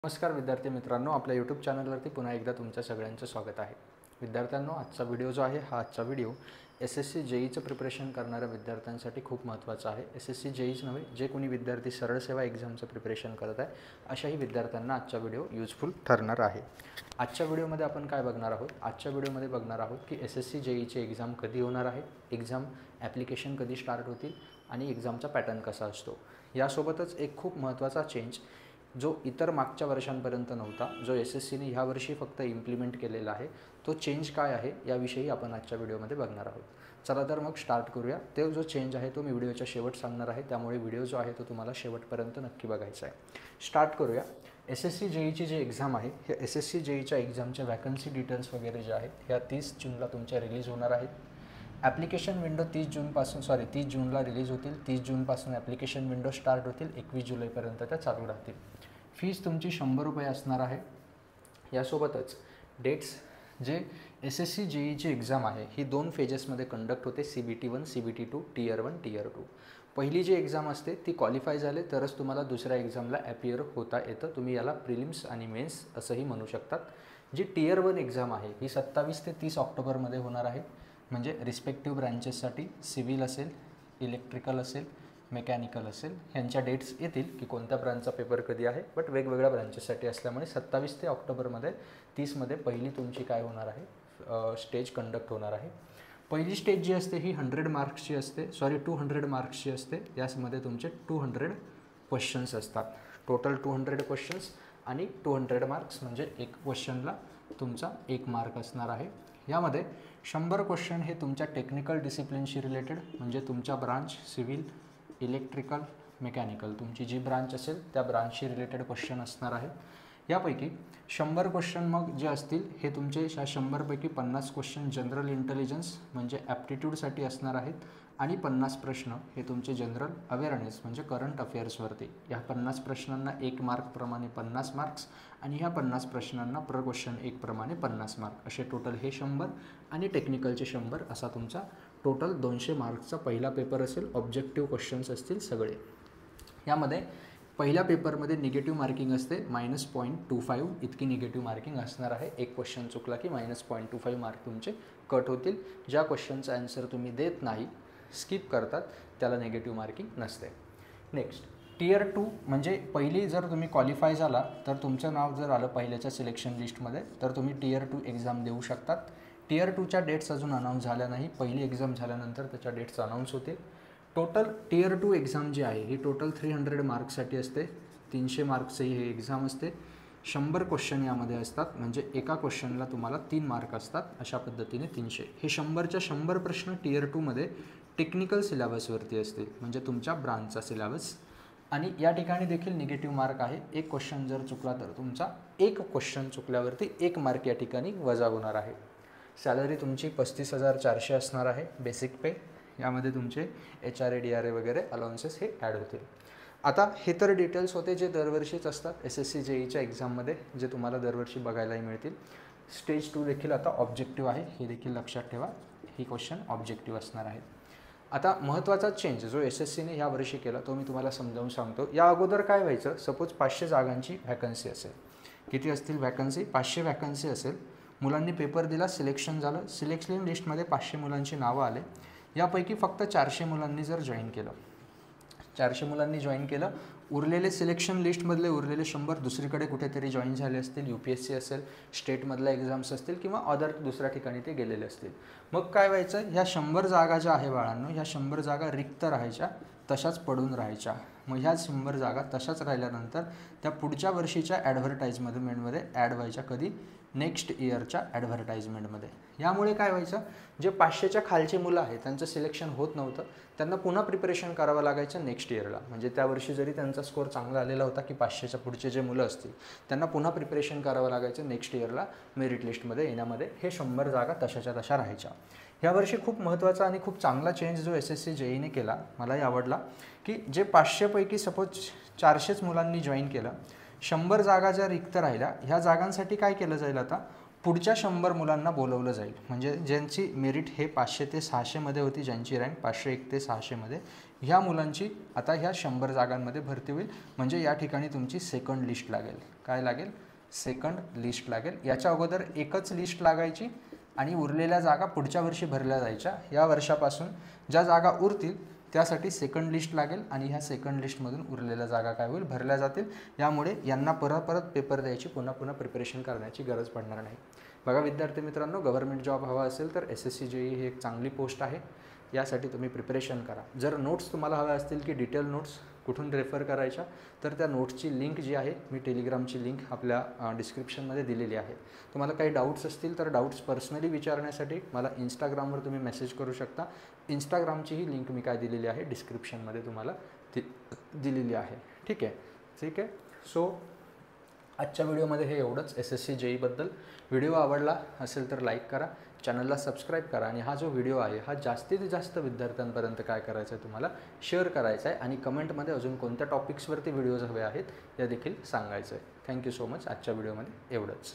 नमस्कार विद्यार्थी मित्रांनो, आपल्या यूट्यूब चॅनलवरती पुन्हा एकदा तुमच्या सगळ्यांचं स्वागत आहे. विद्यार्थ्यांनो, आजचा व्हिडिओ जो आहे हा आजचा व्हिडिओ SSC JEEचं प्रिपरेशन करणाऱ्या विद्यार्थ्यांसाठी खूप महत्त्वाचा आहे. SSC JEEच नव्हे, जे कोणी विद्यार्थी सरळ सेवा एक्झामचं प्रिपरेशन करत आहे अशाही विद्यार्थ्यांना आजचा व्हिडिओ युजफुल ठरणार आहे. आजच्या व्हिडिओमध्ये आपण काय बघणार आहोत? आजच्या व्हिडिओमध्ये बघणार आहोत की SSC JEEची एक्झाम कधी होणार आहे, एक्झाम ॲप्लिकेशन कधी स्टार्ट होतील आणि एक्झामचा पॅटर्न कसा असतो. यासोबतच एक खूप महत्त्वाचा चेंज जो इतर मागच्या वर्षांपर्यंत नव्हता, जो SSCने ह्या वर्षी फक्त इम्प्लिमेंट केलेला आहे, तो चेंज काय आहे याविषयी आपण आजच्या व्हिडिओमध्ये बघणार आहोत. चला तर मग स्टार्ट करूया. तो जो चेंज आहे तो मी व्हिडिओच्या शेवट सांगणार आहे, त्यामुळे व्हिडिओ जो आहे तो तुम्हाला शेवटपर्यंत नक्की बघायचा आहे. स्टार्ट करूया. SSC JEEची जी एक्झाम आहे, हे SSC JEEच्या एक्झामच्या वॅकन्सी डिटेल्स वगैरे जे आहेत ह्या 30 जूनला तुमच्या रिलीज होणार आहेत. ॲप्लिकेशन विंडो 30 जूनला रिलीज होतील. 30 जूनपासून ॲप्लिकेशन विंडो स्टार्ट होतील. 21 जुलैपर्यंत त्या चालू राहतील. फीस तुमची 100 रुपये असणार आहे. यासोबतच डेट्स जे SSC JEEची एक्झाम आहे ही 2 फेजेसमध्ये कंडक्ट होते. CBT 1, CBT 2, Tier 1, Tier 2. पहिली जी एक्झाम असते ती क्वालिफाय झाले तरच तुम्हाला दुसऱ्या एक्झामला ॲपियर होता येतं. तुम्ही याला प्रिलिम्स आणि मेन्स असंही म्हणू शकतात. जी Tier 1 एक्झाम आहे ही 27 ते 30 ऑक्टोबरमध्ये होणार आहे. म्हणजे रिस्पेक्टिव्ह ब्रँचेससाठी सिव्हिल असेल, इलेक्ट्रिकल असेल, मेकॅनिकल असेल ह्यांच्या डेट्स येतील की कोणत्या ब्रांचचा पेपर कधी आहे, बट वेगवेगळ्या ब्रांचेससाठी असल्यामुळे 27 ते ऑक्टोबरमध्ये 30मध्ये पहिली तुमची काय होणार आहे, स्टेज कंडक्ट होणार आहे. पहिली स्टेज जी असते ही 200 मार्क्सची असते. यामध्ये तुमचे 200 क्वेश्चन्स असतात. टोटल 200 क्वेश्चन्स आणि 200 मार्क्स, म्हणजे एक क्वेश्चनला तुमचा 1 मार्क असणार आहे. यामध्ये 100 क्वेश्चन हे तुमच्या टेक्निकल डिसिप्लिनशी रिलेटेड, म्हणजे तुमच्या ब्रांच सिव्हिल, इलेक्ट्रिकल, मेकॅनिकल तुमची जी ब्रांच असेल त्या ब्रांचशी रिलेटेड क्वेश्चन असणार आहे. यापैकी 100 क्वेश्चन मग जे असतील हे तुमचे 100पैकी 50 क्वेश्चन जनरल इंटेलिजन्स म्हणजे ॲप्टिट्यूडसाठी असणार आहेत आणि 50 प्रश्न हे तुमचे जनरल अवेअरनेस म्हणजे करंट अफेअर्सवरती. ह्या 50 प्रश्नांना 1 मार्कप्रमाणे 50 मार्क्स आणि ह्या 50 प्रश्नांना पर क्वेश्चन 1 प्रमाणे 50 मार्क, असे टोटल हे 100 आणि टेक्निकलचे 100 असा तुमचा टोटल 200 मार्क्सचा पहिला पेपर असेल. ऑब्जेक्टिव्ह क्वेश्चन्स असतील सगळे. यामध्ये पहिल्या पेपरमध्ये निगेटिव्ह मार्किंग असते, -0.25 इतकी निगेटिव्ह मार्किंग असणार आहे. एक क्वेश्चन चुकला की -0.25 मार्क तुमचे कट होतील. ज्या क्वेश्चनचा आन्सर तुम्ही देत नाही, स्किप करतात, त्याला निगेटिव्ह मार्किंग नसते. नेक्स्ट Tier 2 म्हणजे पहिली जर तुम्ही क्वालिफाय झाला तर तुमचं नाव जर आलं पहिल्याच्या सिलेक्शन लिस्टमध्ये तर तुम्ही Tier 2 एक्झाम देऊ शकतात. Tier 2च्या डेट्स अजून अनाऊन्स झाल्या नाही. पहिली एक्झाम झाल्यानंतर त्याच्या डेट्स अनाऊन्स होतील. टोटल Tier 2 एक्झाम जी आहे ही टोटल 300 मार्क्ससाठी असते. 300 मार्क्सची ही एक्झाम असते. 100 क्वेश्चन यामध्ये असतात, म्हणजे एका क्वेश्चनला तुम्हाला 3 मार्क असतात. अशा पद्धतीने 300. हे 100च्या 100 प्रश्न Tier 2मध्ये टेक्निकल सिलेबसवरती असतील, म्हणजे तुमच्या ब्रांचचा सिलेबस. आणि या ठिकाणी देखील निगेटिव्ह मार्क आहे. एक क्वेश्चन जर चुकला तर तुमचा एक क्वेश्चन चुकल्यावरती 1 मार्क या ठिकाणी वजा होणार आहे. सॅलरी तुमची 35,400 असणार आहे बेसिक पे. यामध्ये तुमचे HRA DRA वगैरे अलाउन्सेस हे ॲड होतील. आता हे तर डिटेल्स होते जे दरवर्षीच असतात SSC JEEच्या एक्झाममध्ये, जे तुम्हाला दरवर्षी बघायलाही मिळतील. स्टेज 2 देखील आता ऑब्जेक्टिव्ह आहे, हे देखील लक्षात ठेवा. ही क्वेश्चन ऑब्जेक्टिव्ह असणार आहे. आता महत्त्वाचा चेंज जो SSCने ह्या वर्षी केला तो मी तुम्हाला समजावून सांगतो. या अगोदर काय व्हायचं, सपोज 500 जागांची व्हॅकन्सी असेल. किती असतील व्हॅकन्सी? 500 व्हॅकन्सी असेल. मुलांनी पेपर दिला, सिलेक्शन झालं. सिलेक्शन लिस्टमध्ये 500 मुलांची नावं आले. यापैकी फक्त 400 मुलांनी जर जॉईन केलं, 400 मुलांनी जॉईन केलं, उरलेले सिलेक्शन लिस्टमधले उरलेले 100 दुसरीकडे कुठेतरी जॉईन झाले असतील. UPSC असेल, स्टेटमधल्या एक्झाम्स असतील किंवा अदर दुसऱ्या ठिकाणी ते गेलेले असतील. मग काय व्हायचं, ह्या 100 जागा ज्या आहे बाळांनो, ह्या 100 जागा रिक्त राहायच्या, तशाच पडून राहायच्या. मग ह्या 100 जागा तशाच राहिल्यानंतर त्या पुढच्या वर्षीच्या ॲडव्हर्टाइजमेंटमध्ये ॲड व्हायच्या. कधी? नेक्स्ट इयरच्या ॲडव्हर्टाइजमेंटमध्ये. यामुळे काय व्हायचं, जे 500च्या खालचे मुलं आहेत त्यांचं सिलेक्शन होत नव्हतं, त्यांना पुन्हा प्रिपरेशन करावं लागायचं नेक्स्ट इयरला. म्हणजे त्या वर्षी जरी त्यांचा स्कोअर चांगला आलेला होता की 500च्या पुढचे जे मुलं असतील त्यांना पुन्हा प्रिपरेशन करावं लागायचं नेक्स्ट इयरला मेरिट लिस्टमध्ये येण्यामध्ये. हे 100 जागा तशाच्या तशा राहायच्या. यावर्षी खूप महत्त्वाचा आणि खूप चांगला चेंज जो SSC JEEने केला, मलाही आवडला, की जे 500पैकी सपोज 400च मुलांनी जॉईन केलं, 100 जागा ज्या रिक्त राहिल्या ह्या जागांसाठी काय केलं जाईल, आता पुढच्या 100 मुलांना बोलवलं जाईल. म्हणजे ज्यांची मेरिट हे 500 ते 600 मध्ये होती, ज्यांची रँक 501 ते 600 मध्ये, ह्या मुलांची आता ह्या 100 जागांमध्ये भरती होईल. म्हणजे या ठिकाणी तुमची सेकंड लिस्ट लागेल. काय लागेल? सेकंड लिस्ट लागेल. याच्या अगोदर एकच लिस्ट लागायची आणि उरलेल्या जागा पुढच्या वर्षी भरल्या जायच्या. या वर्षापासून ज्या जागा उरतील त्यासाठी सेकंड लिस्ट लागेल आणि ह्या सेकंड लिस्टमधून उरलेल्या जागा काय होईल? भरल्या जातील. यामुळे यांना परत पेपर द्यायची, पुन्हा प्रिपरेशन करण्याची गरज पडणार नाही. बघा विद्यार्थी मित्रांनो, गव्हर्नमेंट जॉब हवा असेल तर SSC JEE ही एक चांगली पोस्ट आहे. यासाठी तुम्ही प्रिपरेशन करा. जर नोट्स तुम्हाला हव्या असतील की डिटेल नोट्स कुठून रेफर करायच्या, तर त्या नोट्सची लिंक जी आहे मी टेलिग्रामची लिंक आपल्या डिस्क्रिप्शनमध्ये दिलेली आहे. तुम्हाला काही डाऊट्स असतील तर डाऊट्स पर्सनली विचारण्यासाठी मला इंस्टाग्रामवर तुम्ही मेसेज करू शकता. इंस्टाग्रामचीही लिंक मी काय दिलेली आहे डिस्क्रिप्शनमध्ये तुम्हाला दिलेली आहे. ठीक आहे. सो आजच्या व्हिडिओमध्ये हे एवढंच SSC JEE बद्दल. व्हिडिओ आवडला असेल तर लाईक करा, चॅनलला सबस्क्राईब करा आणि हा जो व्हिडिओ आहे हा जास्तीत जास्त विद्यार्थ्यांपर्यंत काय करायचं आहे तुम्हाला शेअर करायचा आहे आणि कमेंटमध्ये अजून कोणत्या टॉपिक्सवरती व्हिडिओज हवे आहेत या देखील सांगायचं आहे. Thank you so much. आजच्या व्हिडिओमध्ये एवढंच.